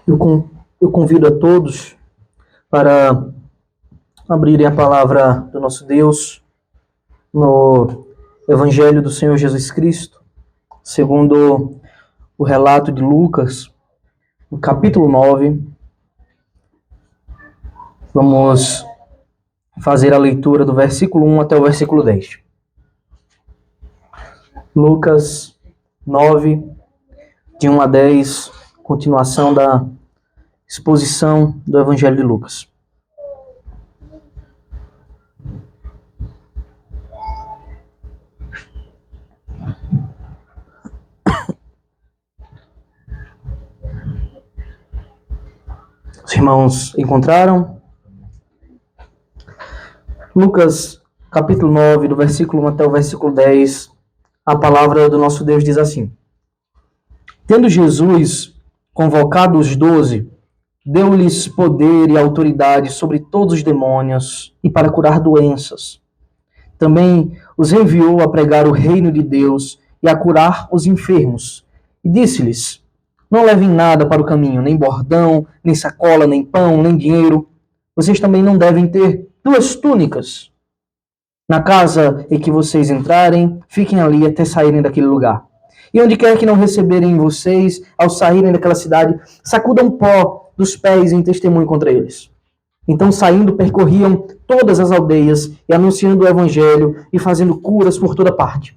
Eu convido a todos para abrirem a palavra do nosso Deus no Evangelho do Senhor Jesus Cristo, segundo o relato de Lucas, no capítulo 9. Vamos fazer a leitura do versículo 1 até o versículo 10. Lucas 9, de 1 a 10, continuação da exposição do Evangelho de Lucas. Os irmãos encontraram? Lucas, capítulo 9, do versículo 1 até o versículo 10, a palavra do nosso Deus diz assim: Tendo Jesus convocado os 12, deu-lhes poder e autoridade sobre todos os demônios e para curar doenças. Também os enviou a pregar o reino de Deus e a curar os enfermos. E disse-lhes: Não levem nada para o caminho, nem bordão, nem sacola, nem pão, nem dinheiro. Vocês também não devem ter 2 túnicas. Na casa em que vocês entrarem, fiquem ali até saírem daquele lugar. E onde quer que não receberem vocês, ao saírem daquela cidade, sacudam pó dos pés em testemunho contra eles. Então, saindo, percorriam todas as aldeias e anunciando o evangelho e fazendo curas por toda parte.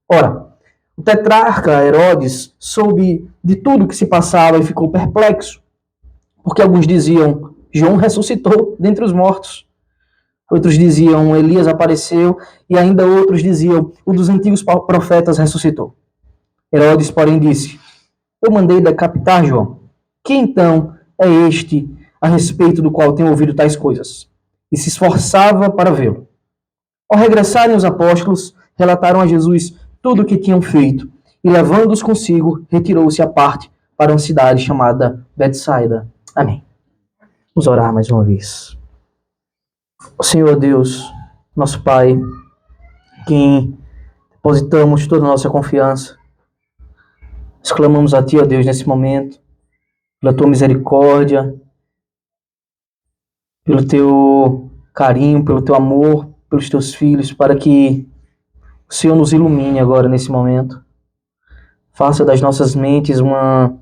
Ora, o tetrarca Herodes soube de tudo o que se passava e ficou perplexo, porque alguns diziam: João ressuscitou dentre os mortos. Outros diziam: Elias apareceu, e ainda outros diziam: o dos antigos profetas ressuscitou. Herodes, porém, disse: Eu mandei decapitar João. Que então é este a respeito do qual tenho ouvido tais coisas? E se esforçava para vê-lo. Ao regressarem os apóstolos, relataram a Jesus tudo o que tinham feito, e levando-os consigo, retirou-se à parte para uma cidade chamada Betsaida. Amém. Vamos orar mais uma vez. Senhor Deus, nosso Pai, quem depositamos toda a nossa confiança, nós clamamos a Ti, ó Deus, nesse momento, pela Tua misericórdia, pelo Teu carinho, pelo Teu amor, pelos Teus filhos, para que o Senhor nos ilumine agora nesse momento. Faça das nossas mentes uma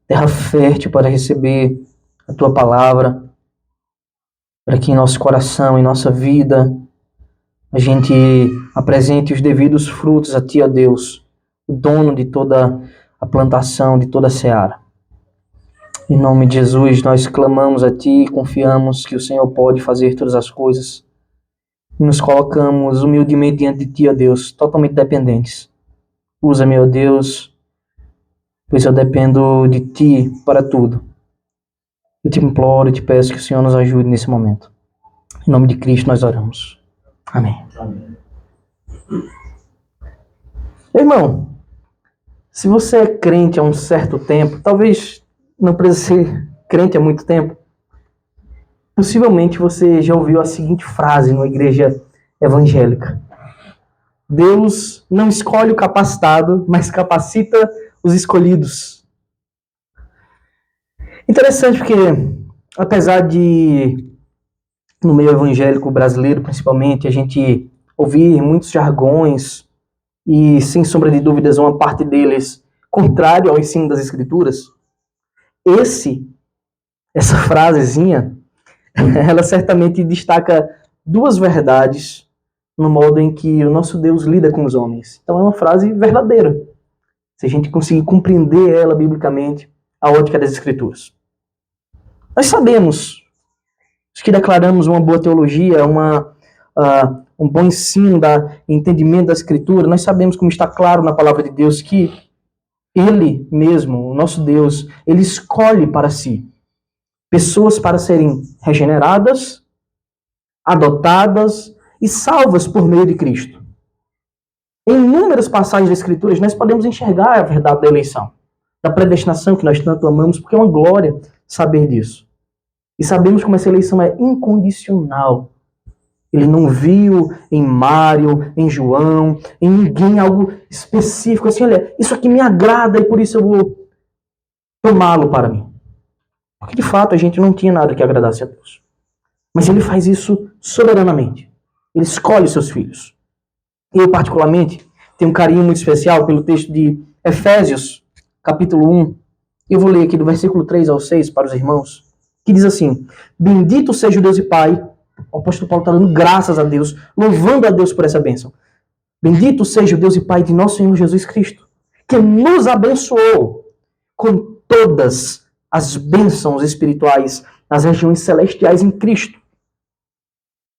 terra fértil para receber a Tua palavra, para que em nosso coração, em nossa vida, a gente apresente os devidos frutos a Ti, ó Deus, o dono de toda a plantação, de toda a seara. Em nome de Jesus, nós clamamos a Ti e confiamos que o Senhor pode fazer todas as coisas. E nos colocamos humildemente diante de Ti, ó Deus, totalmente dependentes. Usa-me, ó Deus, pois eu dependo de Ti para tudo. Eu te imploro e te peço que o Senhor nos ajude nesse momento. Em nome de Cristo nós oramos. Amém. Amém. Irmão, se você é crente há um certo tempo, talvez não precise ser crente há muito tempo, possivelmente você já ouviu a seguinte frase numa igreja evangélica: Deus não escolhe o capacitado, mas capacita os escolhidos. Interessante porque, apesar de, no meio evangélico brasileiro principalmente, a gente ouvir muitos jargões e, sem sombra de dúvidas, uma parte deles contrário ao ensino das Escrituras, essa frasezinha, ela certamente destaca 2 verdades no modo em que o nosso Deus lida com os homens. Então é uma frase verdadeira, se a gente conseguir compreender ela biblicamente, a ótica das Escrituras. Nós sabemos, os que declaramos uma boa teologia, um bom ensino, entendimento da Escritura, nós sabemos, como está claro na palavra de Deus, que Ele mesmo, o nosso Deus, Ele escolhe para si pessoas para serem regeneradas, adotadas e salvas por meio de Cristo. Em inúmeras passagens das Escrituras, nós podemos enxergar a verdade da eleição, da predestinação que nós tanto amamos, porque é uma glória saber disso. E sabemos como essa eleição é incondicional. Ele não viu em Mário, em João, em ninguém algo específico, assim, olha, isso aqui me agrada e por isso eu vou tomá-lo para mim. Porque de fato a gente não tinha nada que agradasse a Deus. Mas ele faz isso soberanamente. Ele escolhe seus filhos. Eu, particularmente, tenho um carinho muito especial pelo texto de Efésios, capítulo 1. Eu vou ler aqui do versículo 3 ao 6 para os irmãos, que diz assim: Bendito seja o Deus e Pai. O apóstolo Paulo está dando graças a Deus, louvando a Deus por essa bênção. Bendito seja o Deus e Pai de nosso Senhor Jesus Cristo, que nos abençoou com todas as bênçãos espirituais nas regiões celestiais em Cristo.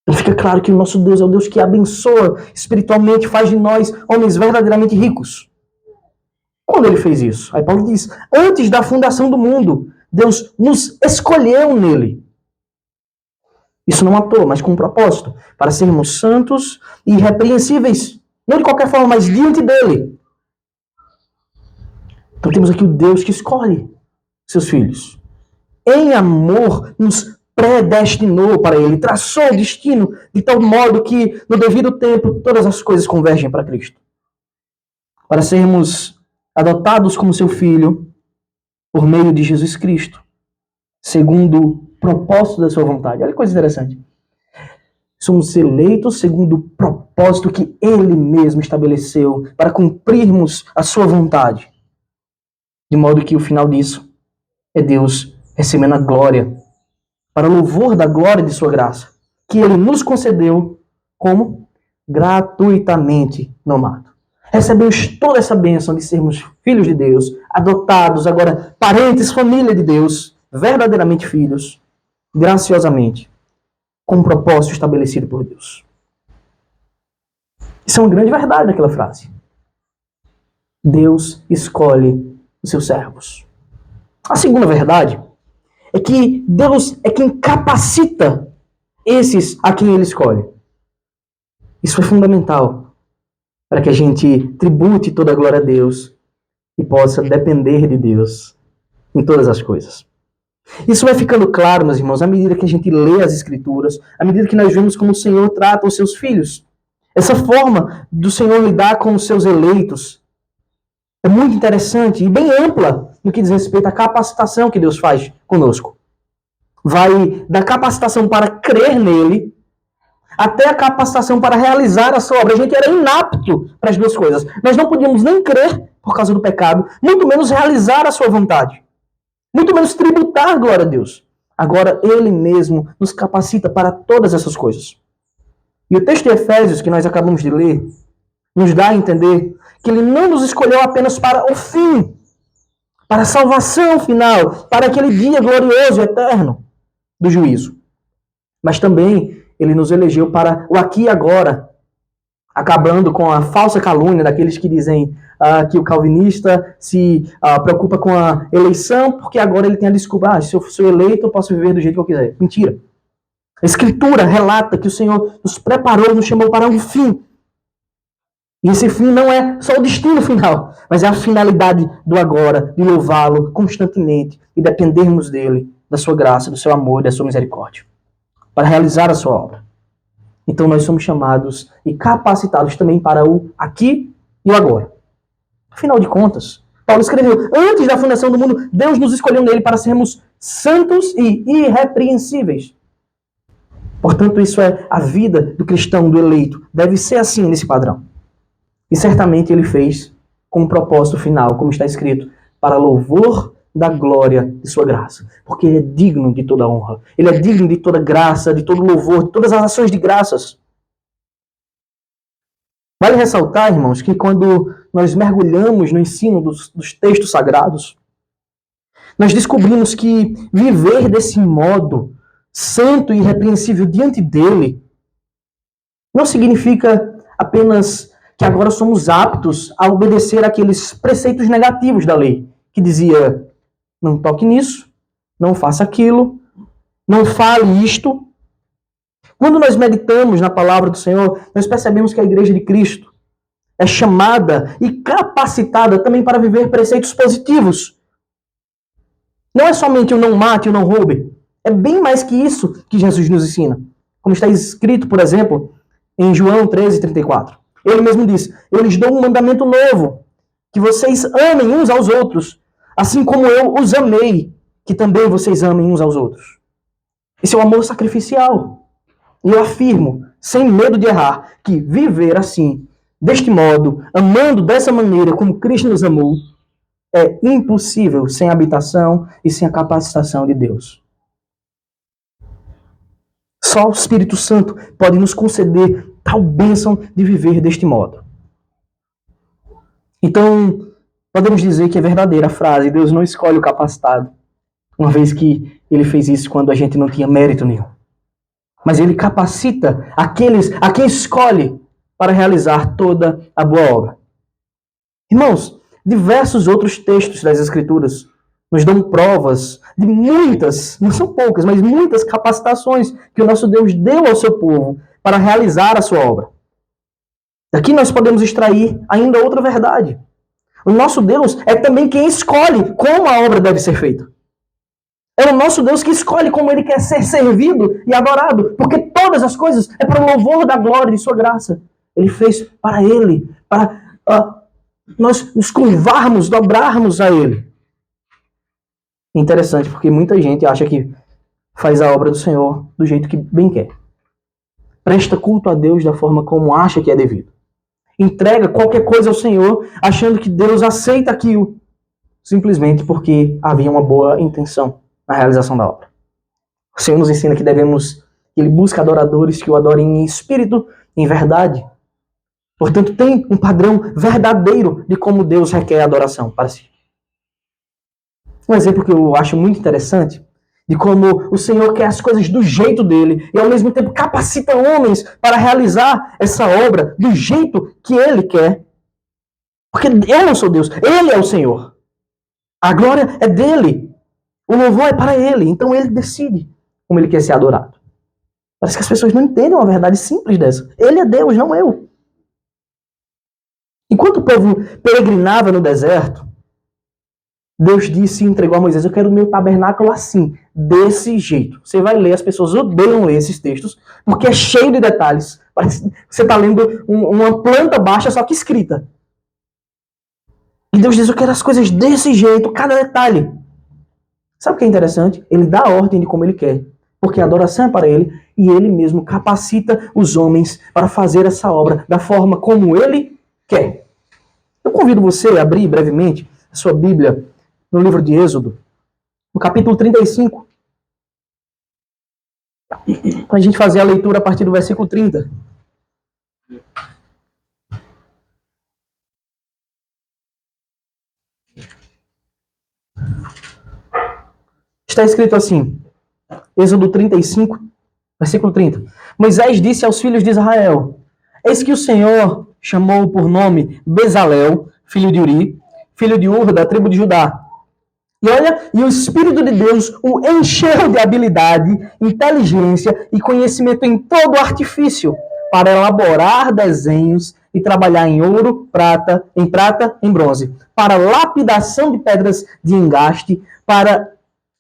Então fica claro que o nosso Deus é o Deus que abençoa espiritualmente, faz de nós homens verdadeiramente ricos. Quando ele fez isso? Aí Paulo diz, antes da fundação do mundo, Deus nos escolheu nele. Isso não à toa, mas com um propósito, para sermos santos e irrepreensíveis. Não de qualquer forma, mas diante dele. Então temos aqui o Deus que escolhe seus filhos. Em amor, nos predestinou para ele, traçou o destino de tal modo que, no devido tempo, todas as coisas convergem para Cristo. Para sermos adotados como seu filho, por meio de Jesus Cristo, segundo o propósito da sua vontade. Olha que coisa interessante. Somos eleitos segundo o propósito que ele mesmo estabeleceu para cumprirmos a sua vontade. De modo que o final disso é Deus recebendo a glória, para louvor da glória de sua graça, que ele nos concedeu como? Gratuitamente no amado. Recebemos toda essa bênção de sermos filhos de Deus, adotados, agora parentes, família de Deus, verdadeiramente filhos, graciosamente, com um propósito estabelecido por Deus. Isso é uma grande verdade naquela frase. Deus escolhe os seus servos. A segunda verdade é que Deus é quem capacita esses a quem ele escolhe. Isso é fundamental para que a gente tribute toda a glória a Deus e possa depender de Deus em todas as coisas. Isso vai ficando claro, meus irmãos, à medida que a gente lê as Escrituras, à medida que nós vemos como o Senhor trata os seus filhos. Essa forma do Senhor lidar com os seus eleitos é muito interessante e bem ampla no que diz respeito à capacitação que Deus faz conosco. Vai da capacitação para crer nele até a capacitação para realizar a sua obra. A gente era inapto para as duas coisas. Nós não podíamos nem crer por causa do pecado, muito menos realizar a sua vontade. Muito menos tributar glória a Deus. Agora, ele mesmo nos capacita para todas essas coisas. E o texto de Efésios, que nós acabamos de ler, nos dá a entender que ele não nos escolheu apenas para o fim, para a salvação final, para aquele dia glorioso, eterno do juízo. Mas também ele nos elegeu para o aqui e agora, acabando com a falsa calúnia daqueles que dizem que o calvinista se preocupa com a eleição, porque agora ele tem a desculpa, se eu sou eleito, eu posso viver do jeito que eu quiser. Mentira. A Escritura relata que o Senhor nos preparou, nos chamou para um fim. E esse fim não é só o destino final, mas é a finalidade do agora, de louvá-lo constantemente e dependermos dele, da sua graça, do seu amor e da sua misericórdia, para realizar a sua obra. Então nós somos chamados e capacitados também para o aqui e o agora. Afinal de contas, Paulo escreveu, antes da fundação do mundo, Deus nos escolheu nele para sermos santos e irrepreensíveis. Portanto, isso é a vida do cristão, do eleito. Deve ser assim, nesse padrão. E certamente ele fez com um propósito final, como está escrito, para louvor da glória de sua graça. Porque ele é digno de toda honra. Ele é digno de toda graça, de todo louvor, de todas as ações de graças. Vale ressaltar, irmãos, que quando nós mergulhamos no ensino dos textos sagrados, nós descobrimos que viver desse modo, santo e irrepreensível diante dele, não significa apenas que agora somos aptos a obedecer àqueles preceitos negativos da lei, que dizia, não toque nisso, não faça aquilo, não fale isto. Quando nós meditamos na palavra do Senhor, nós percebemos que a igreja de Cristo é chamada e capacitada também para viver preceitos positivos. Não é somente o não mate, o não roube. É bem mais que isso que Jesus nos ensina. Como está escrito, por exemplo, em João 13:34. Ele mesmo diz, eu lhes dou um mandamento novo, que vocês amem uns aos outros, assim como eu os amei. que também vocês amem uns aos outros. Esse é o amor sacrificial. E eu afirmo, sem medo de errar, que viver assim, deste modo, amando dessa maneira como Cristo nos amou, é impossível sem a habitação e sem a capacitação de Deus. Só o Espírito Santo pode nos conceder tal bênção de viver deste modo. Então, podemos dizer que é verdadeira a frase: Deus não escolhe o capacitado, uma vez que ele fez isso quando a gente não tinha mérito nenhum. Mas ele capacita aqueles a quem escolhe para realizar toda a boa obra. Irmãos, diversos outros textos das Escrituras nos dão provas de muitas, não são poucas, mas muitas capacitações que o nosso Deus deu ao seu povo para realizar a sua obra. Daqui nós podemos extrair ainda outra verdade. O nosso Deus é também quem escolhe como a obra deve ser feita. É o nosso Deus que escolhe como ele quer ser servido e adorado, porque todas as coisas é para o louvor da glória de sua graça. Ele fez para ele, para nós nos curvarmos, dobrarmos a ele. Interessante, porque muita gente acha que faz a obra do Senhor do jeito que bem quer. Presta culto a Deus da forma como acha que é devido. Entrega qualquer coisa ao Senhor, achando que Deus aceita aquilo, simplesmente porque havia uma boa intenção na realização da obra. O Senhor nos ensina que ele busca adoradores que o adorem em espírito e em verdade. Portanto, tem um padrão verdadeiro de como Deus requer adoração para si. Um exemplo que eu acho muito interessante de como o Senhor quer as coisas do jeito dele e ao mesmo tempo capacita homens para realizar essa obra do jeito que ele quer. Porque eu não sou Deus, ele é o Senhor. A glória é dele. O louvor é para ele. Então ele decide como ele quer ser adorado. Parece que as pessoas não entendem uma verdade simples dessa. Ele é Deus, não eu. Enquanto o povo peregrinava no deserto, Deus disse e entregou a Moisés: eu quero o meu tabernáculo assim, desse jeito. Você vai ler, as pessoas odeiam ler esses textos, porque é cheio de detalhes. Parece que você está lendo uma planta baixa, só que escrita. E Deus diz: eu quero as coisas desse jeito, cada detalhe. Sabe o que é interessante? Ele dá a ordem de como ele quer, porque a adoração é para ele, e ele mesmo capacita os homens para fazer essa obra da forma como ele quer. Eu convido você a abrir brevemente a sua Bíblia no livro de Êxodo, no capítulo 35. Para a gente fazer a leitura a partir do versículo 30. Está escrito assim, Êxodo 35, versículo 30. Moisés disse aos filhos de Israel: eis que o Senhor chamou por nome Bezalel, filho de Uri, filho de Ur, da tribo de Judá. E olha, e o Espírito de Deus o encheu de habilidade, inteligência e conhecimento em todo artifício, para elaborar desenhos e trabalhar em ouro, prata, em bronze, para lapidação de pedras de engaste, para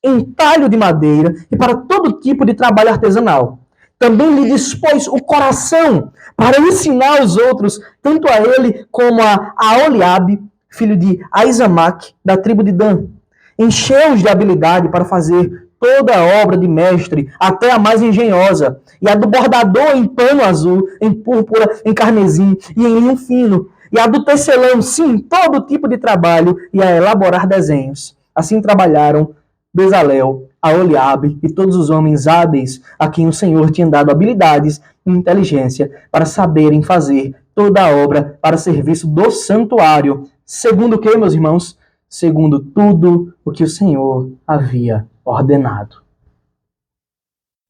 entalho de madeira e para todo tipo de trabalho artesanal. Também lhe dispôs o coração para ensinar os outros, tanto a ele como a Oliabe, filho de Aizamaque, da tribo de Dan. Encheu-os de habilidade para fazer toda a obra de mestre, até a mais engenhosa, e a do bordador em pano azul, em púrpura, em carmesim e em linho fino, e a do tecelão, sim, todo tipo de trabalho, e a elaborar desenhos. Assim trabalharam Bezalel, a Oliabe e todos os homens hábeis a quem o Senhor tinha dado habilidades e inteligência para saberem fazer toda a obra para serviço do santuário. Segundo o que, meus irmãos? Segundo tudo o que o Senhor havia ordenado.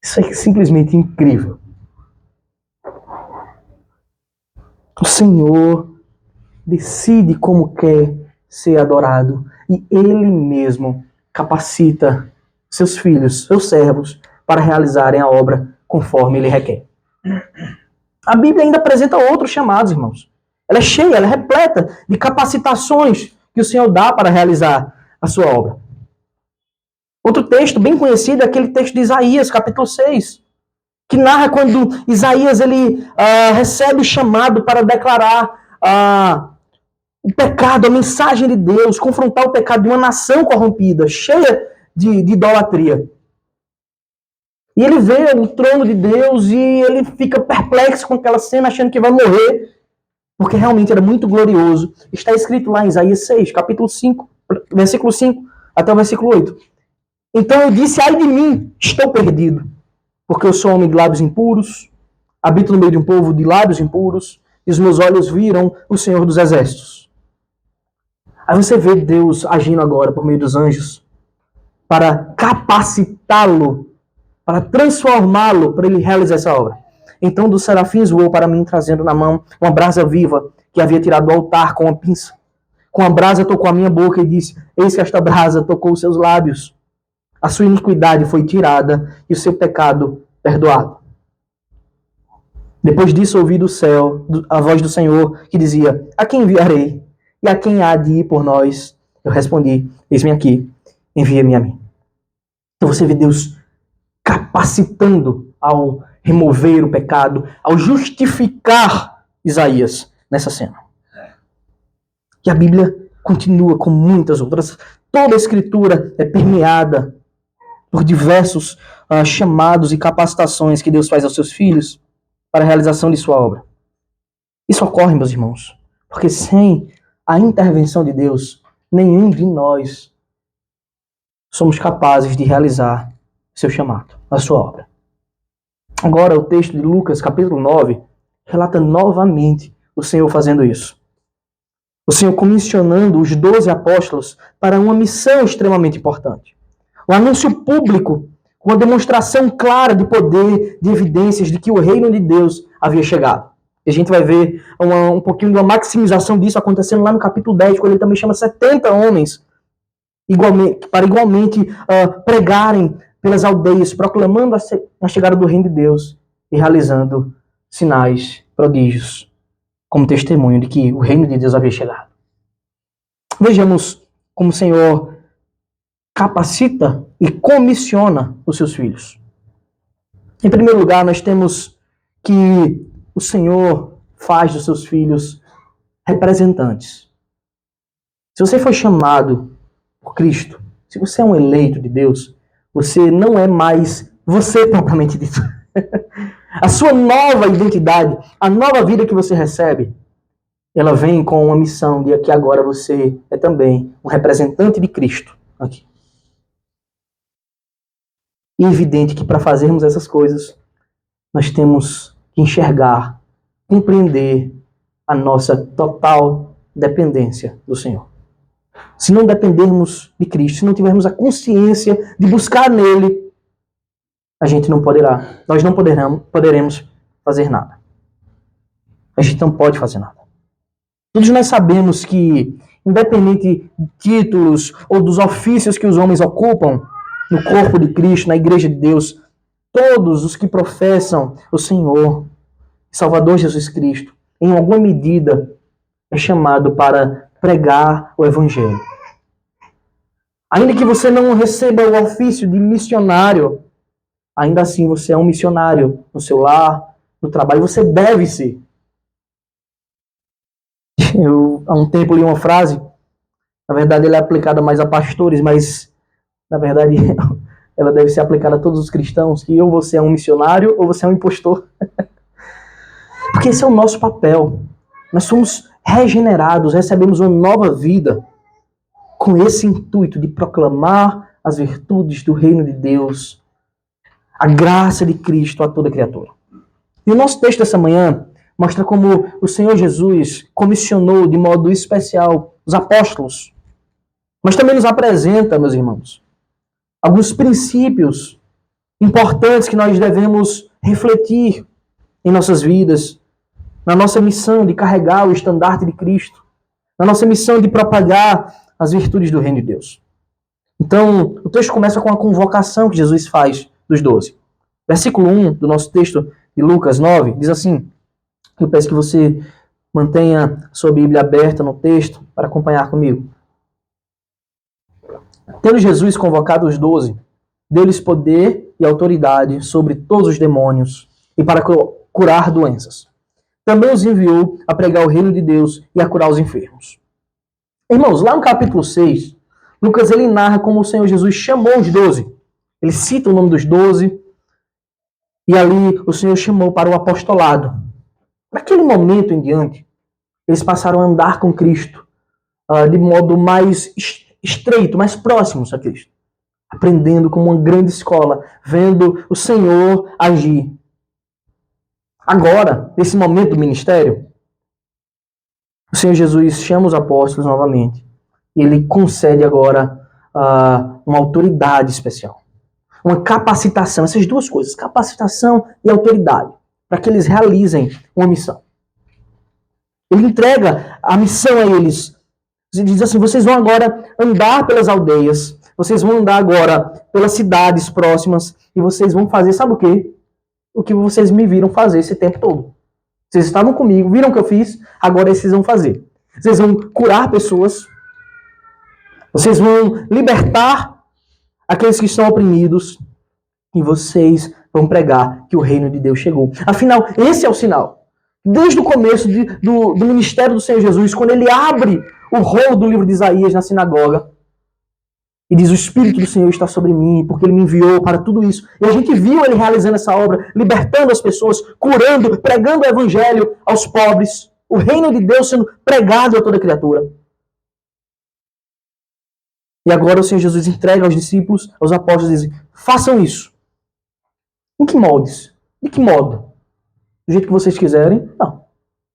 Isso é simplesmente incrível. O Senhor decide como quer ser adorado e Ele mesmo capacita seus filhos, seus servos, para realizarem a obra conforme Ele requer. A Bíblia ainda apresenta outros chamados, irmãos. Ela é cheia, ela é repleta de capacitações que o Senhor dá para realizar a sua obra. Outro texto bem conhecido é aquele texto de Isaías, capítulo 6, que narra quando Isaías recebe o chamado para declarar o pecado, a mensagem de Deus, confrontar o pecado de uma nação corrompida, cheia de idolatria. E ele vê o trono de Deus e ele fica perplexo com aquela cena, achando que vai morrer, porque realmente era muito glorioso. Está escrito lá em Isaías 6, capítulo 5, versículo 5 até o versículo 8. Então eu disse, ai de mim, estou perdido, porque eu sou homem de lábios impuros, habito no meio de um povo de lábios impuros, e os meus olhos viram o Senhor dos Exércitos. Aí você vê Deus agindo agora por meio dos anjos para capacitá-lo, para transformá-lo, para ele realizar essa obra. Então dos serafins voou para mim, trazendo na mão uma brasa viva que havia tirado do altar com uma pinça. Com a brasa tocou a minha boca e disse, eis que esta brasa tocou os seus lábios. A sua iniquidade foi tirada e o seu pecado perdoado. Depois disso ouvi do céu a voz do Senhor que dizia, a quem enviarei? E a quem há de ir por nós? Eu respondi, eis-me aqui, envia-me a mim. Então você vê Deus capacitando ao remover o pecado, ao justificar Isaías nessa cena. E a Bíblia continua com muitas outras. Toda a Escritura é permeada por diversos chamados e capacitações que Deus faz aos seus filhos para a realização de sua obra. Isso ocorre, meus irmãos, porque sem a intervenção de Deus, nenhum de nós somos capazes de realizar seu chamado, a sua obra. Agora, o texto de Lucas, capítulo 9, relata novamente o Senhor fazendo isso. O Senhor comissionando os 12 apóstolos para uma missão extremamente importante. O anúncio público, com uma demonstração clara de poder, de evidências de que o reino de Deus havia chegado. E a gente vai ver um pouquinho de uma maximização disso acontecendo lá no capítulo 10, quando ele também chama 70 homens para igualmente pregarem pelas aldeias, proclamando a chegada do reino de Deus e realizando sinais, prodígios, como testemunho de que o reino de Deus havia chegado. Vejamos como o Senhor capacita e comissiona os seus filhos. Em primeiro lugar, nós temos que o Senhor faz dos seus filhos representantes. Se você foi chamado por Cristo, se você é um eleito de Deus, você não é mais você propriamente dito. A sua nova identidade, a nova vida que você recebe, ela vem com uma missão de que agora você é também um representante de Cristo aqui. E é evidente que para fazermos essas coisas, nós temos que enxergar, compreender a nossa total dependência do Senhor. Se não dependermos de Cristo, se não tivermos a consciência de buscar nele, a gente não poderá, nós não poderemos fazer nada. A gente não pode fazer nada. Todos nós sabemos que, independente de títulos ou dos ofícios que os homens ocupam no corpo de Cristo, na igreja de Deus, todos os que professam o Senhor, Salvador Jesus Cristo, em alguma medida é chamado para pregar o Evangelho. Ainda que você não receba o ofício de missionário, ainda assim você é um missionário no seu lar, no trabalho, você deve ser. Eu, há um tempo, li uma frase, na verdade ela é aplicada mais a pastores, mas na verdade ela deve ser aplicada a todos os cristãos, que ou você é um missionário ou você é um impostor. Porque esse é o nosso papel. Nós somos regenerados, recebemos uma nova vida com esse intuito de proclamar as virtudes do reino de Deus, a graça de Cristo a toda criatura. E o nosso texto dessa manhã mostra como o Senhor Jesus comissionou de modo especial os apóstolos, mas também nos apresenta, meus irmãos, alguns princípios importantes que nós devemos refletir em nossas vidas, na nossa missão de carregar o estandarte de Cristo, na nossa missão de propagar as virtudes do reino de Deus. Então, o texto começa com a convocação que Jesus faz dos 12. Versículo 1 do nosso texto de Lucas 9 diz assim, eu peço que você mantenha sua Bíblia aberta no texto para acompanhar comigo. Tendo Jesus convocado os 12, deu-lhes poder e autoridade sobre todos os demônios e para curar doenças. Também os enviou a pregar o reino de Deus e a curar os enfermos. Irmãos, lá no capítulo 6, Lucas ele narra como o Senhor Jesus chamou os 12. Ele cita o nome dos 12 e ali o Senhor chamou para o apostolado. Naquele momento em diante, eles passaram a andar com Cristo de modo mais estreito, mais próximos a Cristo. Aprendendo como uma grande escola, vendo o Senhor agir. Agora, nesse momento do ministério, o Senhor Jesus chama os apóstolos novamente. E ele concede agora uma autoridade especial. Uma capacitação, essas duas coisas, capacitação e autoridade, para que eles realizem uma missão. Ele entrega a missão a eles. Ele diz assim, vocês vão agora andar pelas aldeias, vocês vão andar agora pelas cidades próximas, e vocês vão fazer, sabe o quê? O que vocês me viram fazer esse tempo todo. Vocês estavam comigo, viram o que eu fiz, agora vocês vão fazer. Vocês vão curar pessoas, vocês vão libertar aqueles que estão oprimidos, e vocês vão pregar que o reino de Deus chegou. Afinal, esse é o sinal. Desde o começo do ministério do Senhor Jesus, quando ele abre o rolo do livro de Isaías na sinagoga, e diz, o Espírito do Senhor está sobre mim, porque ele me enviou para tudo isso. E a gente viu ele realizando essa obra, libertando as pessoas, curando, pregando o evangelho aos pobres, o reino de Deus sendo pregado a toda criatura. E agora o Senhor Jesus entrega aos discípulos, aos apóstolos, e diz, façam isso. Em que moldes? De que modo? Do jeito que vocês quiserem? Não. Do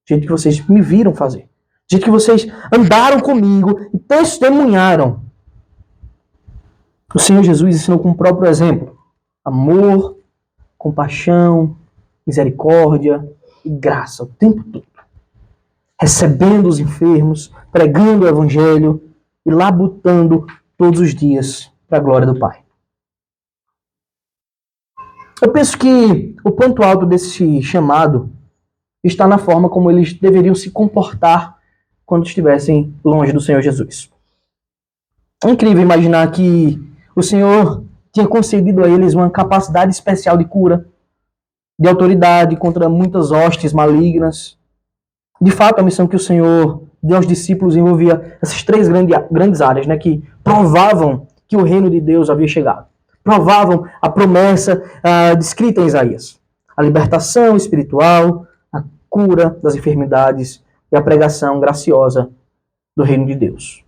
jeito que vocês me viram fazer. Do jeito que vocês andaram comigo e testemunharam. O Senhor Jesus ensinou com o próprio exemplo. Amor, compaixão, misericórdia e graça o tempo todo. Recebendo os enfermos, pregando o evangelho e labutando todos os dias para a glória do Pai. Eu penso que o ponto alto desse chamado está na forma como eles deveriam se comportar quando estivessem longe do Senhor Jesus. É incrível imaginar que o Senhor tinha concedido a eles uma capacidade especial de cura, de autoridade contra muitas hostes malignas. De fato, a missão que o Senhor deu aos discípulos envolvia essas três grandes áreas, né, que provavam que o reino de Deus havia chegado. Provavam a promessa descrita em Isaías. A libertação espiritual, a cura das enfermidades e a pregação graciosa do reino de Deus.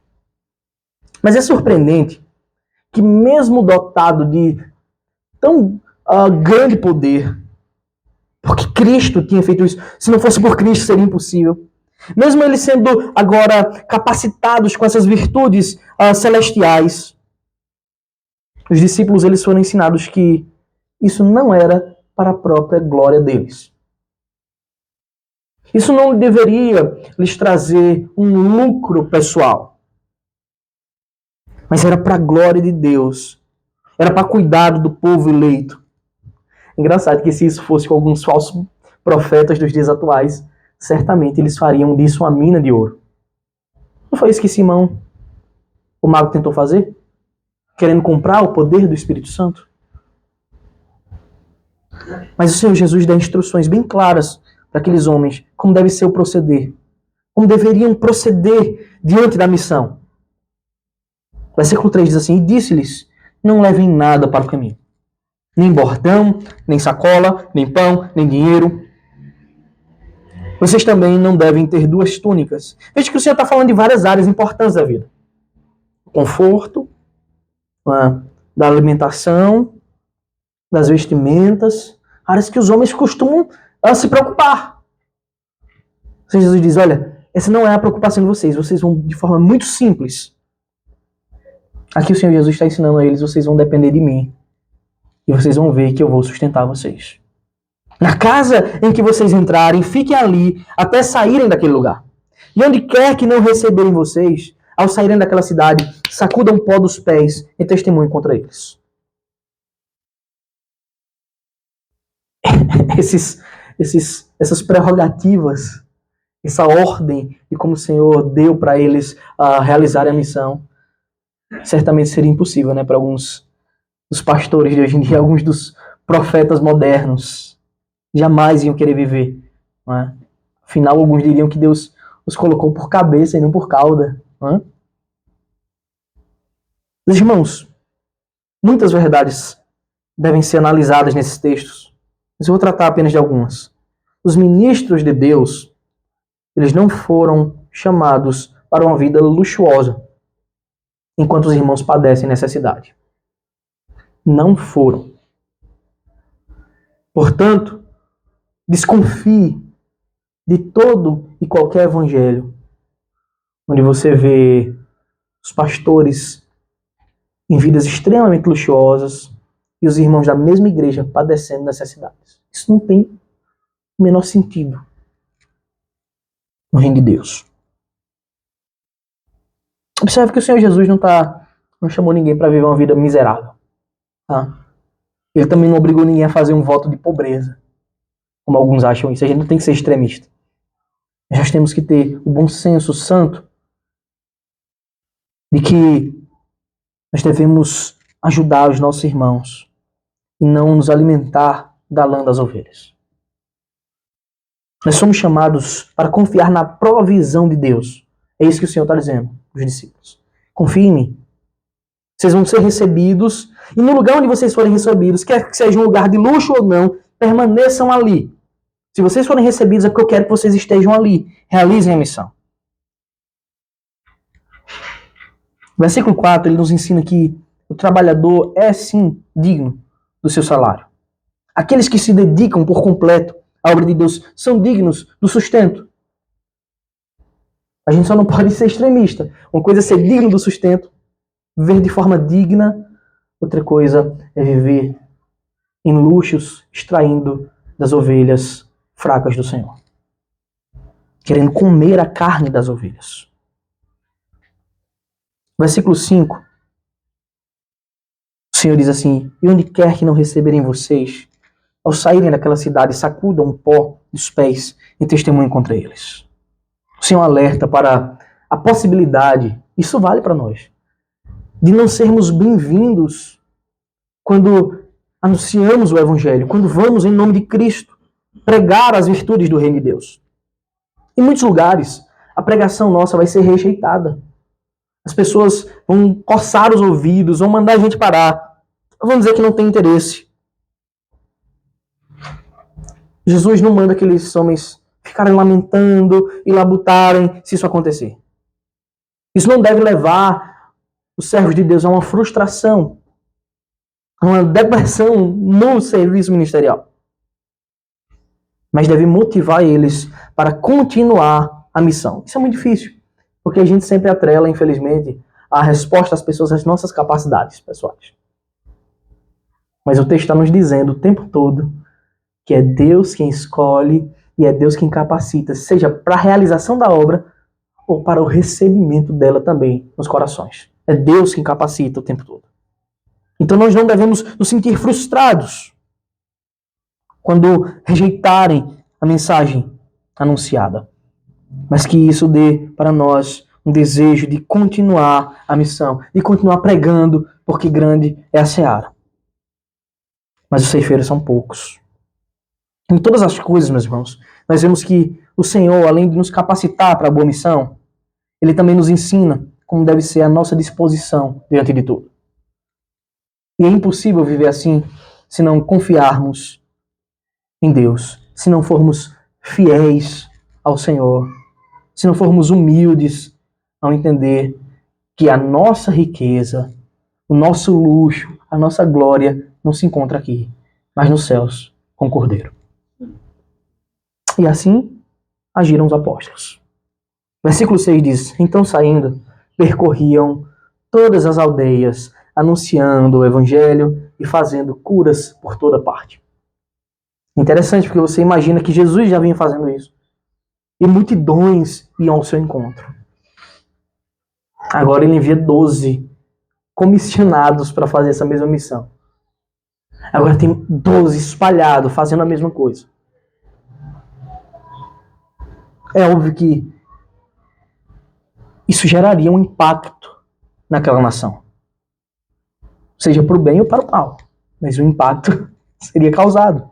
Mas é surpreendente que mesmo dotado de tão grande poder, porque Cristo tinha feito isso, se não fosse por Cristo seria impossível, mesmo eles sendo agora capacitados com essas virtudes celestiais, os discípulos eles foram ensinados que isso não era para a própria glória deles. Isso não deveria lhes trazer um lucro pessoal, mas era para a glória de Deus. Era para cuidado do povo eleito. Engraçado que se isso fosse com alguns falsos profetas dos dias atuais, certamente eles fariam disso uma mina de ouro. Não foi isso que Simão, o mago, tentou fazer? Querendo comprar o poder do Espírito Santo? Mas o Senhor Jesus dá instruções bem claras para aqueles homens como deve ser o proceder. Como deveriam proceder diante da missão. Versículo 3 diz assim, e disse-lhes, não levem nada para o caminho. Nem bordão, nem sacola, nem pão, nem dinheiro. Vocês também não devem ter duas túnicas. Veja que o Senhor está falando de várias áreas importantes da vida. Conforto, da alimentação, das vestimentas, áreas que os homens costumam se preocupar. O Senhor Jesus diz, olha, essa não é a preocupação de vocês. Vocês vão de forma muito simples. Aqui o Senhor Jesus está ensinando a eles, vocês vão depender de mim. E vocês vão ver que eu vou sustentar vocês. Na casa em que vocês entrarem, fiquem ali até saírem daquele lugar. E onde quer que não receberem vocês, ao saírem daquela cidade, sacudam o pó dos pés e testemunhem contra eles. Essas prerrogativas, essa ordem de como o Senhor deu para eles realizarem a missão, certamente seria impossível, né, para alguns dos pastores de hoje em dia, alguns dos profetas modernos. Jamais iam querer viver. Não é? Afinal, alguns diriam que Deus os colocou por cabeça e não por cauda. Não é? Meus irmãos, muitas verdades devem ser analisadas nesses textos, mas eu vou tratar apenas de algumas. Os ministros de Deus, eles não foram chamados para uma vida luxuosa, enquanto os irmãos padecem necessidade. Não foram. Portanto, desconfie de todo e qualquer evangelho onde você vê os pastores em vidas extremamente luxuosas e os irmãos da mesma igreja padecendo necessidades. Isso não tem o menor sentido no reino de Deus. Observe que o Senhor Jesus não chamou ninguém para viver uma vida miserável. Tá? Ele também não obrigou ninguém a fazer um voto de pobreza, como alguns acham isso. A gente não tem que ser extremista. Nós temos que ter o bom senso santo de que nós devemos ajudar os nossos irmãos e não nos alimentar da lã das ovelhas. Nós somos chamados para confiar na provisão de Deus. É isso que o Senhor está dizendo aos discípulos. Confie em mim. Vocês vão ser recebidos, e no lugar onde vocês forem recebidos, quer que seja um lugar de luxo ou não, permaneçam ali. Se vocês forem recebidos, é porque eu quero que vocês estejam ali. Realizem a missão. Versículo 4, ele nos ensina que o trabalhador é sim digno do seu salário. Aqueles que se dedicam por completo à obra de Deus são dignos do sustento. A gente só não pode ser extremista. Uma coisa é ser digno do sustento, viver de forma digna. Outra coisa é viver em luxos, extraindo das ovelhas fracas do Senhor. Querendo comer a carne das ovelhas. Versículo 5. O Senhor diz assim: e onde quer que não receberem vocês, ao saírem daquela cidade, sacudam o pó dos pés e testemunhem contra eles. O Senhor alerta para a possibilidade, isso vale para nós, de não sermos bem-vindos quando anunciamos o Evangelho, quando vamos em nome de Cristo pregar as virtudes do Reino de Deus. Em muitos lugares, a pregação nossa vai ser rejeitada. As pessoas vão coçar os ouvidos, vão mandar a gente parar, vão dizer que não tem interesse. Jesus não manda aqueles homens ficarem lamentando e labutarem se isso acontecer. Isso não deve levar os servos de Deus a uma frustração, a uma depressão no serviço ministerial. Mas deve motivar eles para continuar a missão. Isso é muito difícil, porque a gente sempre atrela, infelizmente, a resposta às pessoas às nossas capacidades pessoais. Mas o texto está nos dizendo o tempo todo que é Deus quem escolhe e é Deus quem capacita, seja para a realização da obra ou para o recebimento dela também nos corações. É Deus quem capacita o tempo todo. Então nós não devemos nos sentir frustrados quando rejeitarem a mensagem anunciada, mas que isso dê para nós um desejo de continuar a missão, de continuar pregando, porque grande é a seara. Mas os ceifeiros são poucos. Em todas as coisas, meus irmãos, nós vemos que o Senhor, além de nos capacitar para a boa missão, Ele também nos ensina como deve ser a nossa disposição diante de tudo. E é impossível viver assim se não confiarmos em Deus, se não formos fiéis ao Senhor, se não formos humildes ao entender que a nossa riqueza, o nosso luxo, a nossa glória não se encontra aqui, mas nos céus com o Cordeiro. E assim agiram os apóstolos. Versículo 6 diz: então saindo, percorriam todas as aldeias, anunciando o evangelho e fazendo curas por toda parte. Interessante, porque você imagina que Jesus já vinha fazendo isso. E multidões iam ao seu encontro. Agora ele envia 12 comissionados para fazer essa mesma missão. Agora tem 12 espalhados fazendo a mesma coisa. É óbvio que isso geraria um impacto naquela nação. Seja para o bem ou para o mal. Mas o impacto seria causado.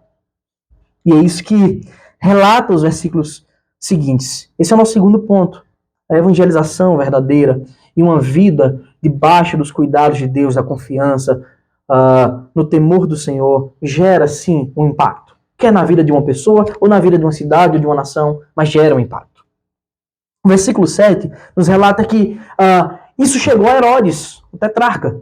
E é isso que relata os versículos seguintes. Esse é o nosso segundo ponto. A evangelização verdadeira e uma vida debaixo dos cuidados de Deus, da confiança, no temor do Senhor, gera sim um impacto. Quer na vida de uma pessoa, ou na vida de uma cidade, ou de uma nação, mas gera um impacto. O versículo 7 nos relata que isso chegou a Herodes, o tetrarca.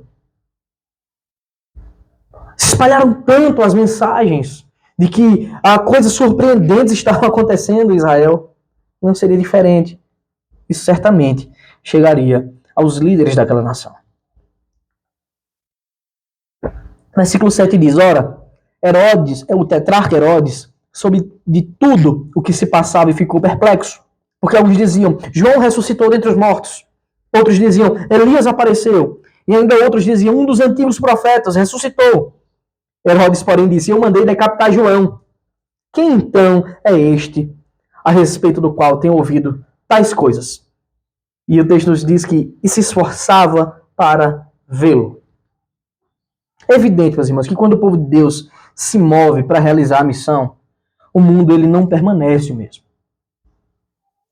Se espalharam tanto as mensagens de que coisas surpreendentes estavam acontecendo em Israel. Não seria diferente. Isso certamente chegaria aos líderes daquela nação. Versículo 7 diz, ora, Herodes, o tetrarca Herodes, soube de tudo o que se passava e ficou perplexo. Porque alguns diziam, João ressuscitou dentre os mortos. Outros diziam, Elias apareceu. E ainda outros diziam, um dos antigos profetas ressuscitou. Herodes, porém, disse, eu mandei decapitar João. Quem então é este a respeito do qual tenho ouvido tais coisas? E o texto nos diz que se esforçava para vê-lo. É evidente, meus irmãos, que quando o povo de Deus se move para realizar a missão, o mundo ele não permanece o mesmo.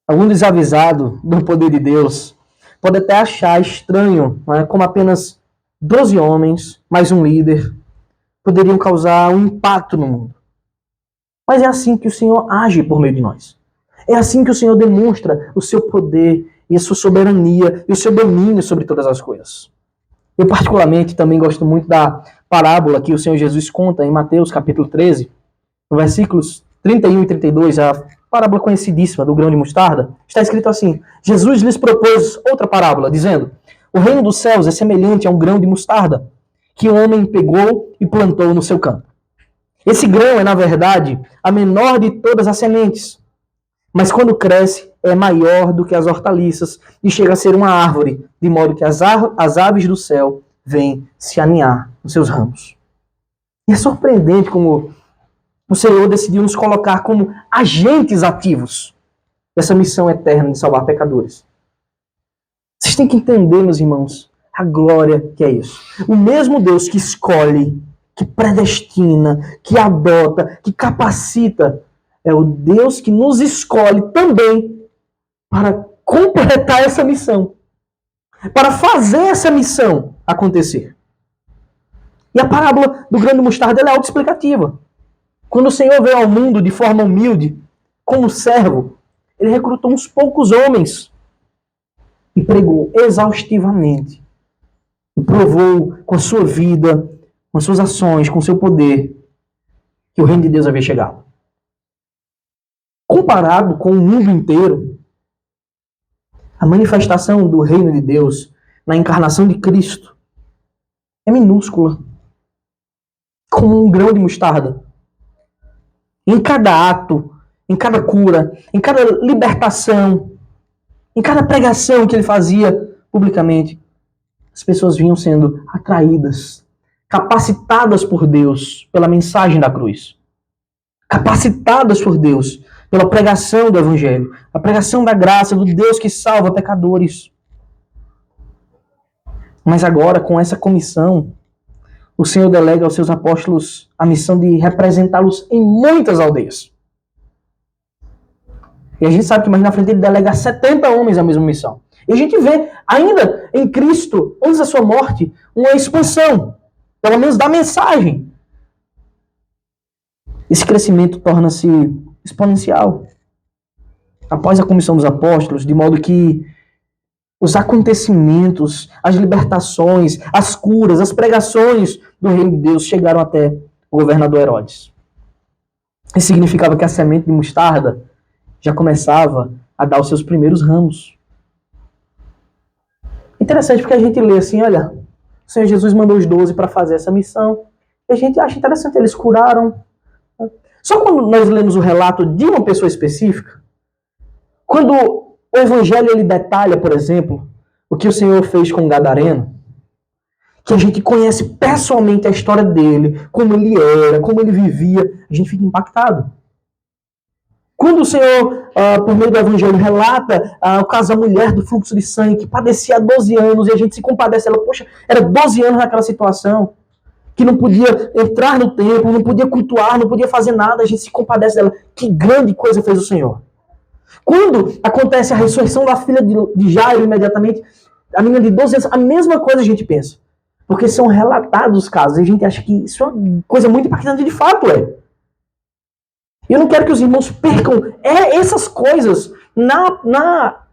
Algum desavisado do poder de Deus pode até achar estranho, como apenas 12 homens, mais um líder, poderiam causar um impacto no mundo. Mas é assim que o Senhor age por meio de nós. É assim que o Senhor demonstra o seu poder e a sua soberania e o seu domínio sobre todas as coisas. Eu particularmente também gosto muito da parábola que o Senhor Jesus conta em Mateus capítulo 13, no versículos 31 e 32, a parábola conhecidíssima do grão de mostarda. Está escrito assim, Jesus lhes propôs outra parábola, dizendo, o reino dos céus é semelhante a um grão de mostarda, que um homem pegou e plantou no seu campo. Esse grão é, na verdade, a menor de todas as sementes, mas quando cresce é maior do que as hortaliças e chega a ser uma árvore, de modo que as aves do céu vêm se aninhar nos seus ramos. E é surpreendente como o Senhor decidiu nos colocar como agentes ativos dessa missão eterna de salvar pecadores. Vocês têm que entender, meus irmãos, a glória que é isso. O mesmo Deus que escolhe, que predestina, que adota, que capacita, é o Deus que nos escolhe também para completar essa missão, para fazer essa missão acontecer. E a parábola do grão de mostarda é autoexplicativa. Quando o Senhor veio ao mundo de forma humilde, como servo, ele recrutou uns poucos homens e pregou exaustivamente. E provou com a sua vida, com as suas ações, com o seu poder, que o reino de Deus havia chegado. Comparado com o mundo inteiro, a manifestação do reino de Deus na encarnação de Cristo é minúscula, como um grão de mostarda. Em cada ato, em cada cura, em cada libertação, em cada pregação que ele fazia publicamente, as pessoas vinham sendo atraídas, capacitadas por Deus pela mensagem da cruz. Capacitadas por Deus pela pregação do Evangelho, a pregação da graça, do Deus que salva pecadores. Mas agora, com essa comissão, o Senhor delega aos seus apóstolos a missão de representá-los em muitas aldeias. E a gente sabe que mais na frente ele delega a 70 homens a mesma missão. E a gente vê ainda em Cristo, antes da sua morte, uma expansão, pelo menos da mensagem. Esse crescimento torna-se exponencial após a comissão dos apóstolos, de modo que os acontecimentos, as libertações, as curas, as pregações do reino de Deus chegaram até o governador Herodes. Isso significava que a semente de mostarda já começava a dar os seus primeiros ramos. Interessante porque a gente lê assim, olha, o Senhor Jesus mandou os 12 para fazer essa missão, e a gente acha interessante, eles curaram. Só quando nós lemos o relato de uma pessoa específica, quando o Evangelho ele detalha, por exemplo, o que o Senhor fez com o Gadareno, que a gente conhece pessoalmente a história dele, como ele era, como ele vivia, a gente fica impactado. Quando o Senhor, por meio do Evangelho, relata o caso da mulher do fluxo de sangue, que padecia há 12 anos, e a gente se compadece, ela, poxa, era 12 anos naquela situação, que não podia entrar no templo, não podia cultuar, não podia fazer nada, a gente se compadece dela. Que grande coisa fez o Senhor. Quando acontece a ressurreição da filha de Jairo imediatamente, a menina de 12 anos, a mesma coisa a gente pensa. Porque são relatados os casos e a gente acha que isso é uma coisa muito impactante, de fato é. Eu não quero que os irmãos percam essas coisas na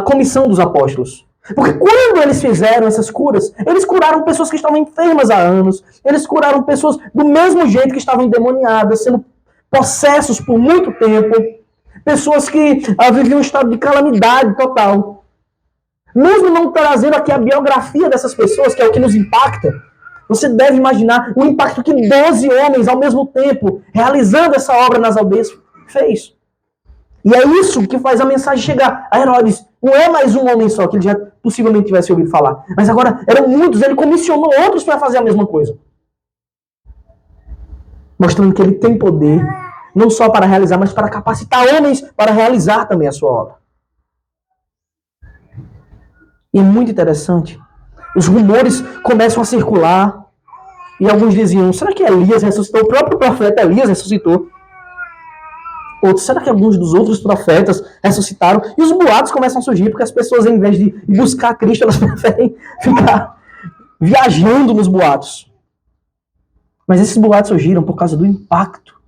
comissão dos apóstolos. Porque quando eles fizeram essas curas, eles curaram pessoas que estavam enfermas há anos, eles curaram pessoas do mesmo jeito que estavam endemoniadas, sendo possessos por muito tempo, pessoas que viviam um estado de calamidade total. Mesmo não trazendo aqui a biografia dessas pessoas, que é o que nos impacta, você deve imaginar o impacto que 12 homens, ao mesmo tempo, realizando essa obra nas aldeias, fez. E é isso que faz a mensagem chegar a Herodes. Não é mais um homem só, que ele já possivelmente tivesse ouvido falar. Mas agora eram muitos, ele comissionou outros para fazer a mesma coisa. Mostrando que ele tem poder, não só para realizar, mas para capacitar homens para realizar também a sua obra. E é muito interessante. Os rumores começam a circular. E alguns diziam, será que Elias ressuscitou? O próprio profeta Elias ressuscitou. Outros, será que alguns dos outros profetas ressuscitaram? E os boatos começam a surgir, porque as pessoas, em vez de buscar Cristo, elas preferem ficar viajando nos boatos. Mas esses boatos surgiram por causa do impacto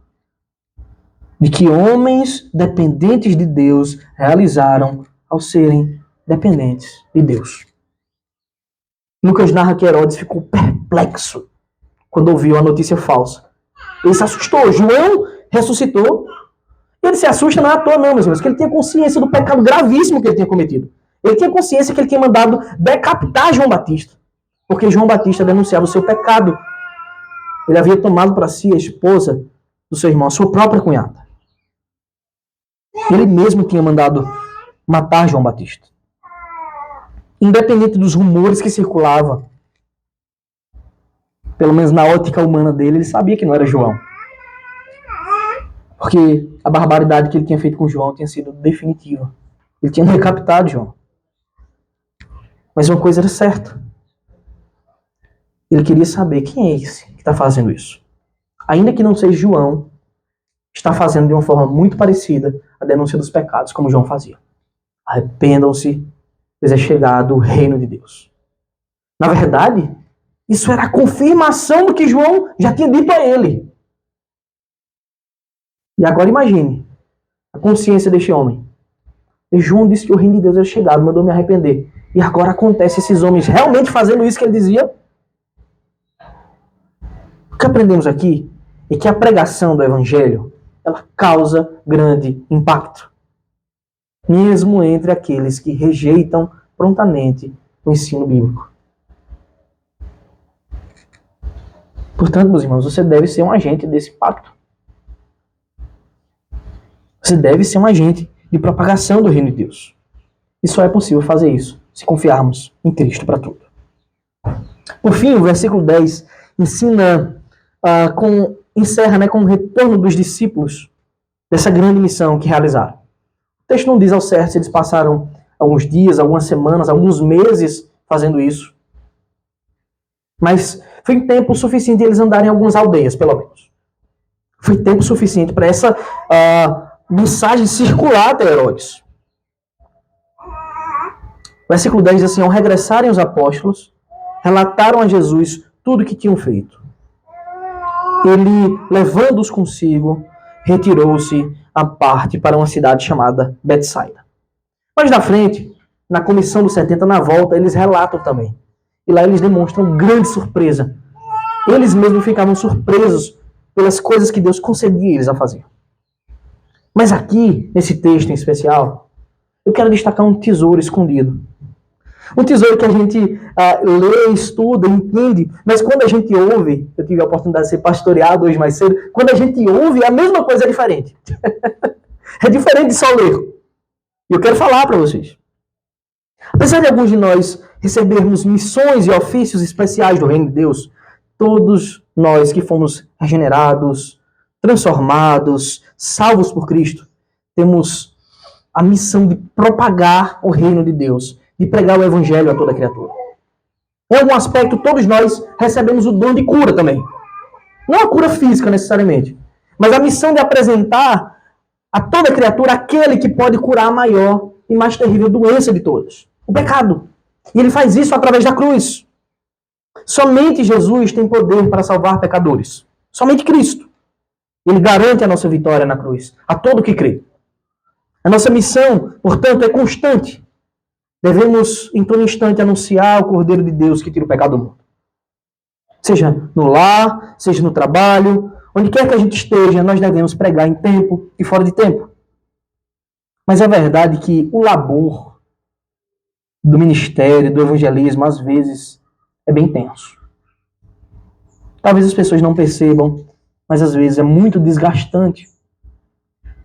de que homens dependentes de Deus realizaram ao serem dependentes de Deus. Lucas narra que Herodes ficou perplexo quando ouviu a notícia falsa. Ele se assustou. João ressuscitou. Ele se assusta não é à toa, não, meus irmãos, que ele tinha consciência do pecado gravíssimo que ele tinha cometido. Ele tinha consciência que ele tinha mandado decapitar João Batista, porque João Batista denunciava o seu pecado. Ele havia tomado para si a esposa do seu irmão, a sua própria cunhada. Ele mesmo tinha mandado matar João Batista. Independente dos rumores que circulavam, pelo menos na ótica humana dele, ele sabia que não era João. Porque a barbaridade que ele tinha feito com João tinha sido definitiva. Ele tinha decapitado João. Mas uma coisa era certa. Ele queria saber quem é esse que está fazendo isso. Ainda que não seja João, está fazendo de uma forma muito parecida a denúncia dos pecados, como João fazia. Arrependam-se, pois é chegado o reino de Deus. Na verdade, isso era a confirmação do que João já tinha dito a ele. E agora imagine a consciência deste homem. E João disse que o reino de Deus era chegado, mandou me arrepender. E agora acontece esses homens realmente fazendo isso que ele dizia. O que aprendemos aqui é que a pregação do evangelho, ela causa grande impacto. Mesmo entre aqueles que rejeitam prontamente o ensino bíblico. Portanto, meus irmãos, você deve ser um agente desse impacto. Você deve ser um agente de propagação do reino de Deus. E só é possível fazer isso se confiarmos em Cristo para tudo. Por fim, o versículo 10 encerra com o retorno dos discípulos dessa grande missão que realizaram. O texto não diz ao certo se eles passaram alguns dias, algumas semanas, alguns meses fazendo isso. Mas foi tempo suficiente de eles andarem em algumas aldeias, pelo menos. Foi tempo suficiente para essa mensagem circular até Herodes. O versículo 10 diz assim: ao regressarem os apóstolos, relataram a Jesus tudo o que tinham feito. Ele, levando-os consigo, retirou-se à parte para uma cidade chamada Betsaida. Mais na frente, na comissão dos 70, na volta, eles relatam também. E lá eles demonstram grande surpresa. Eles mesmos ficavam surpresos pelas coisas que Deus concedia eles a fazer. Mas aqui, nesse texto em especial, eu quero destacar um tesouro escondido. Um tesouro que a gente lê, estuda, entende, mas quando a gente ouve, eu tive a oportunidade de ser pastoreado hoje mais cedo, quando a gente ouve, a mesma coisa é diferente. É diferente de só ler. E eu quero falar para vocês. Apesar de alguns de nós recebermos missões e ofícios especiais do reino de Deus, todos nós que fomos regenerados, transformados, salvos por Cristo, temos a missão de propagar o reino de Deus, de pregar o evangelho a toda criatura. Em algum aspecto, todos nós recebemos o dom de cura também. Não a cura física necessariamente, mas a missão de apresentar a toda criatura aquele que pode curar a maior e mais terrível doença de todas, o pecado. E ele faz isso através da cruz. Somente Jesus tem poder para salvar pecadores. Somente Cristo. Ele garante a nossa vitória na cruz, a todo que crê. A nossa missão, portanto, é constante. Devemos, em todo instante, anunciar o Cordeiro de Deus que tira o pecado do mundo. Seja no lar, seja no trabalho, onde quer que a gente esteja, nós devemos pregar em tempo e fora de tempo. Mas é verdade que o labor do ministério, do evangelismo, às vezes, é bem tenso. Talvez as pessoas não percebam, mas às vezes é muito desgastante.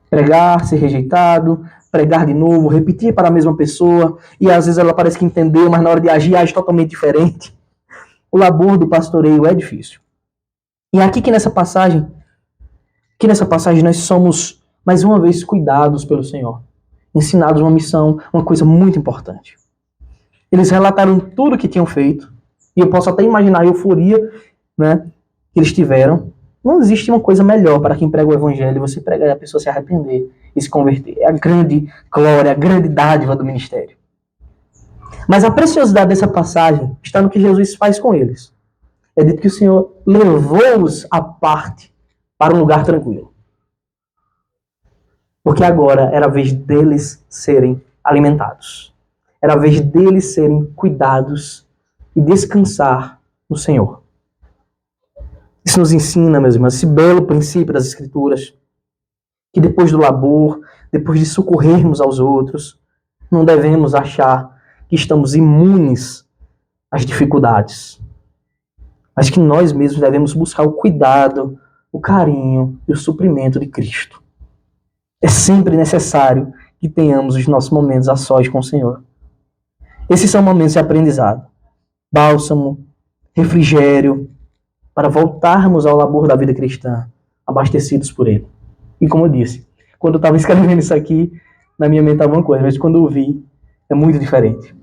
Pregar, ser rejeitado, pregar de novo, repetir para a mesma pessoa, e às vezes ela parece que entendeu, mas na hora de agir, age totalmente diferente. O labor do pastoreio é difícil. E aqui que nessa passagem nós somos, mais uma vez, cuidados pelo Senhor. Ensinados uma missão, uma coisa muito importante. Eles relataram tudo o que tinham feito, e eu posso até imaginar a euforia, né, que eles tiveram. Não existe uma coisa melhor para quem prega o evangelho, você pregar e a pessoa se arrepender e se converter. É a grande glória, a grande dádiva do ministério. Mas a preciosidade dessa passagem está no que Jesus faz com eles. É dito que o Senhor levou-os à parte para um lugar tranquilo. Porque agora era a vez deles serem alimentados. Era a vez deles serem cuidados e descansar no Senhor. Isso nos ensina, meus irmãos, esse belo princípio das Escrituras, que depois do labor, depois de socorrermos aos outros, não devemos achar que estamos imunes às dificuldades, mas que nós mesmos devemos buscar o cuidado, o carinho e o suprimento de Cristo. É sempre necessário que tenhamos os nossos momentos a sós com o Senhor. Esses são momentos de aprendizado, bálsamo, refrigério, para voltarmos ao labor da vida cristã, abastecidos por Ele. E como eu disse, quando eu estava escrevendo isso aqui, na minha mente estava uma coisa, mas quando eu vi, é muito diferente.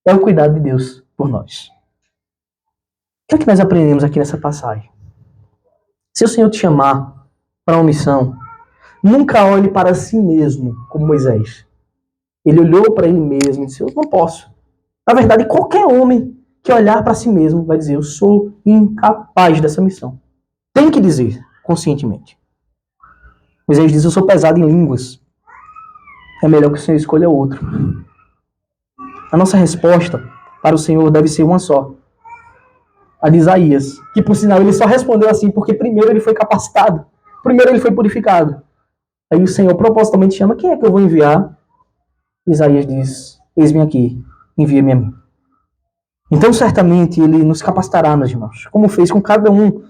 É o cuidado de Deus por nós. O que é que nós aprendemos aqui nessa passagem? Se o Senhor te chamar para uma missão, nunca olhe para si mesmo como Moisés. Ele olhou para ele mesmo e disse, eu não posso. Na verdade, qualquer homem que olhar para si mesmo vai dizer, eu sou incapaz dessa missão. Tem que dizer, conscientemente. Moisés diz, eu sou pesado em línguas. É melhor que o Senhor escolha outro. A nossa resposta para o Senhor deve ser uma só. A de Isaías, que por sinal ele só respondeu assim porque primeiro ele foi capacitado. Primeiro ele foi purificado. Aí o Senhor propositalmente chama, quem é que eu vou enviar? Isaías diz, eis-me aqui, envia-me a mim. Então, certamente, Ele nos capacitará, meus irmãos, como fez com cada um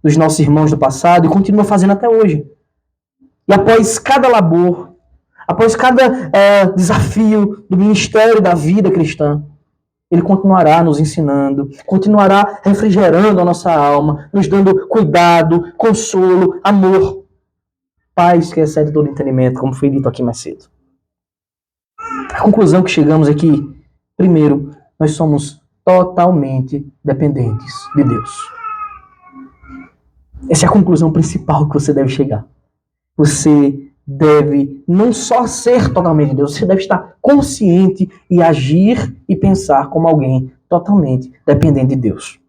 dos nossos irmãos do passado e continua fazendo até hoje. E após cada labor, após cada desafio do ministério da vida cristã, Ele continuará nos ensinando, continuará refrigerando a nossa alma, nos dando cuidado, consolo, amor, paz que excede todo entendimento, como foi dito aqui mais cedo. A conclusão que chegamos é que, primeiro, nós somos totalmente dependentes de Deus. Essa é a conclusão principal que você deve chegar. Você deve não só ser totalmente de Deus, você deve estar consciente e agir e pensar como alguém totalmente dependente de Deus.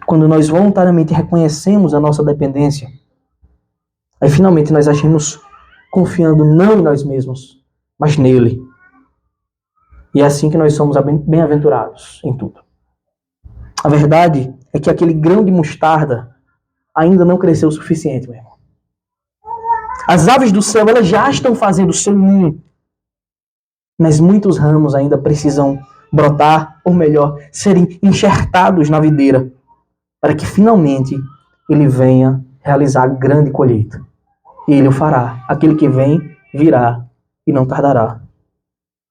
Quando nós voluntariamente reconhecemos a nossa dependência, aí finalmente nós agimos confiando não em nós mesmos, mas nele. E é assim que nós somos bem-aventurados em tudo. A verdade é que aquele grão de mostarda ainda não cresceu o suficiente, meu irmão. As aves do céu, elas já estão fazendo o seu ninho. Mas muitos ramos ainda precisam brotar, ou melhor, serem enxertados na videira, para que finalmente ele venha realizar a grande colheita. E ele o fará. Aquele que vem, virá e não tardará.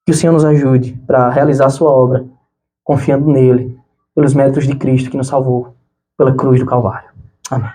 Que o Senhor nos ajude para realizar a sua obra, confiando nele, pelos méritos de Cristo que nos salvou pela cruz do Calvário. Amém.